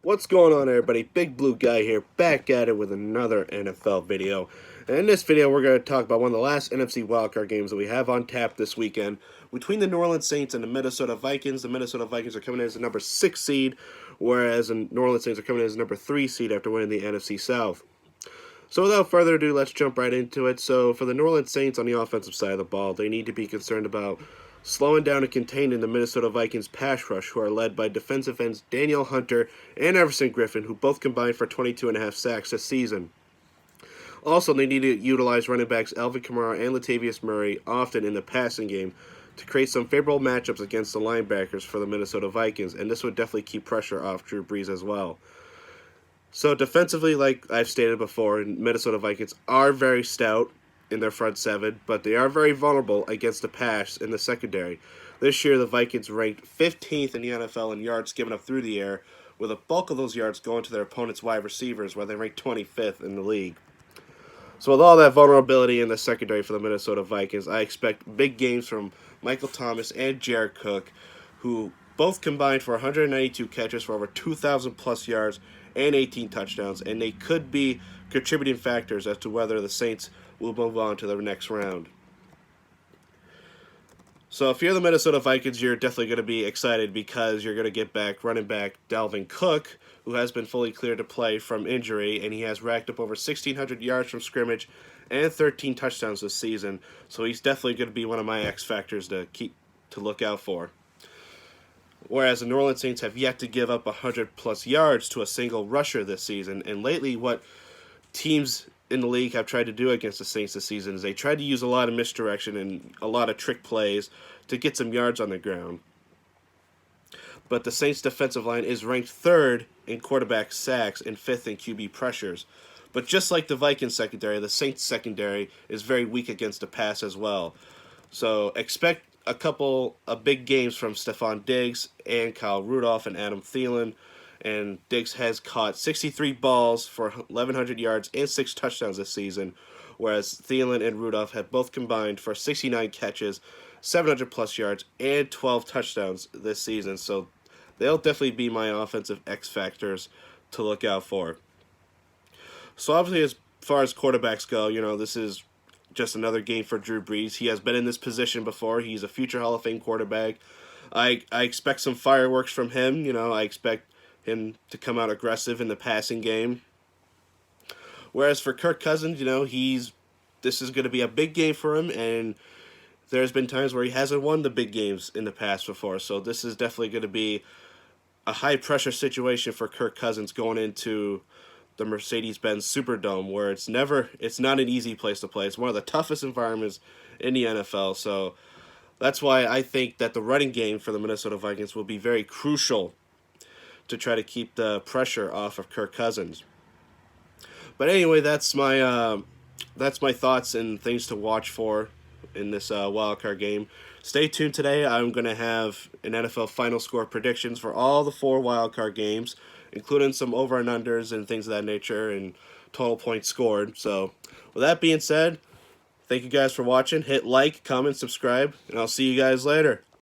What's going on, everybody? Big Blue Guy here, back at it with another NFL video. And in this video, we're going to talk about one of the last NFC wildcard games that we have on tap this weekend between the New Orleans Saints and the Minnesota Vikings. The Minnesota Vikings are coming in as the number 6 seed, whereas the New Orleans Saints are coming in as the number 3 seed after winning the NFC South. So without further ado, let's jump right into it. So for the New Orleans Saints on the offensive side of the ball, they need to be concerned about slowing down and containing the Minnesota Vikings pass rush, who are led by defensive ends Danielle Hunter and Everson Griffin, who both combined for 22.5 sacks this season. Also, they need to utilize running backs Alvin Kamara and Latavius Murray often in the passing game to create some favorable matchups against the linebackers for the Minnesota Vikings, and this would definitely keep pressure off Drew Brees as well. So defensively, like I've stated before, Minnesota Vikings are very stout in their front seven, but they are very vulnerable against the pass in the secondary. This year, the Vikings ranked 15th in the NFL in yards given up through the air, with a bulk of those yards going to their opponent's wide receivers, where they ranked 25th in the league. So with all that vulnerability in the secondary for the Minnesota Vikings, I expect big games from Michael Thomas and Jared Cook, who both combined for 192 catches for over 2,000 plus yards and 18 touchdowns, and they could be contributing factors as to whether the Saints will move on to the next round. So if you're the Minnesota Vikings, you're definitely going to be excited because you're going to get back running back Dalvin Cook, who has been fully cleared to play from injury, and he has racked up over 1,600 yards from scrimmage and 13 touchdowns this season. So he's definitely going to be one of my X factors to look out for. Whereas the New Orleans Saints have yet to give up 100-plus yards to a single rusher this season, and lately what teams in the league have tried to do against the Saints this season is they tried to use a lot of misdirection and a lot of trick plays to get some yards on the ground. But the Saints' defensive line is ranked 3rd in quarterback sacks and 5th in QB pressures. But just like the Vikings secondary, the Saints secondary is very weak against the pass as well. So expect a couple of big games from Stephon Diggs and Kyle Rudolph and Adam Thielen. And Diggs has caught 63 balls for 1,100 yards and 6 touchdowns this season, whereas Thielen and Rudolph have both combined for 69 catches, 700-plus yards, and 12 touchdowns this season. So they'll definitely be my offensive X factors to look out for. So obviously, as far as quarterbacks go, this is just another game for Drew Brees. He has been in this position before. He's a future Hall of Fame quarterback. I expect some fireworks from him. I expect him to come out aggressive in the passing game. Whereas for Kirk Cousins, this is going to be a big game for him, and there's been times where he hasn't won the big games in the past before. So this is definitely going to be a high-pressure situation for Kirk Cousins going into the Mercedes-Benz Superdome, where it's not an easy place to play. It's one of the toughest environments in the NFL. So that's why I think that the running game for the Minnesota Vikings will be very crucial to try to keep the pressure off of Kirk Cousins. But anyway, that's my thoughts and things to watch for in this wildcard game. Stay tuned today. I'm going to have an NFL final score predictions for all the 4 wildcard games, including some over and unders and things of that nature and total points scored. So with that being said, thank you guys for watching. Hit like, comment, subscribe, and I'll see you guys later.